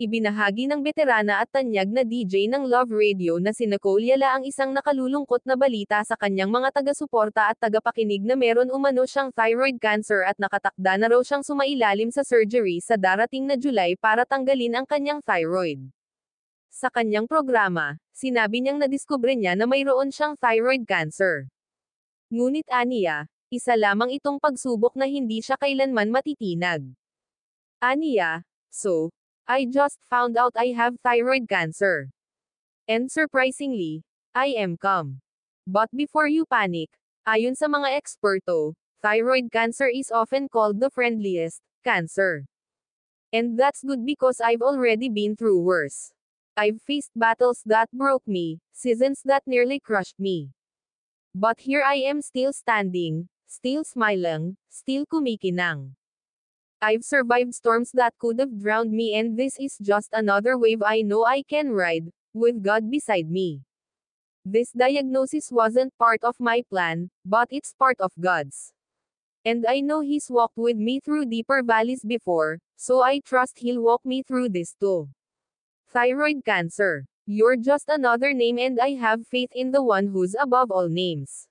Ibinahagi ng veterana at tanyag na DJ ng Love Radio na si Nicole Yala ang isang nakalulungkot na balita sa kanyang mga taga-suporta at tagapakinig na meron umano siyang thyroid cancer at nakatakda na raw siyang sumailalim sa surgery sa darating na July para tanggalin ang kanyang thyroid. Sa kanyang programa, sinabi niyang nadiskubre niya na mayroon siyang thyroid cancer. Ngunit aniya, isa lamang itong pagsubok na hindi siya kailanman matitinag. Aniya, "So, I just found out I have thyroid cancer. And surprisingly, I am calm. But before you panic, ayon sa mga eksperto, thyroid cancer is often called the friendliest cancer. And that's good because I've already been through worse. I've faced battles that broke me, seasons that nearly crushed me. But here I am still standing, still smiling, still kumikinang. I've survived storms that could have drowned me and this is just another wave I know I can ride, with God beside me. This diagnosis wasn't part of my plan, but it's part of God's. And I know He's walked with me through deeper valleys before, so I trust He'll walk me through this too. Thyroid cancer. You're just another name and I have faith in the one who's above all names.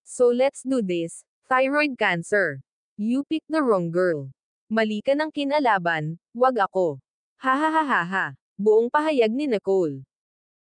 So let's do this, thyroid cancer. You picked the wrong girl. Mali ka ng kinalaban, wag ako. Ha ha ha ha ha. Buong pahayag ni Nicole.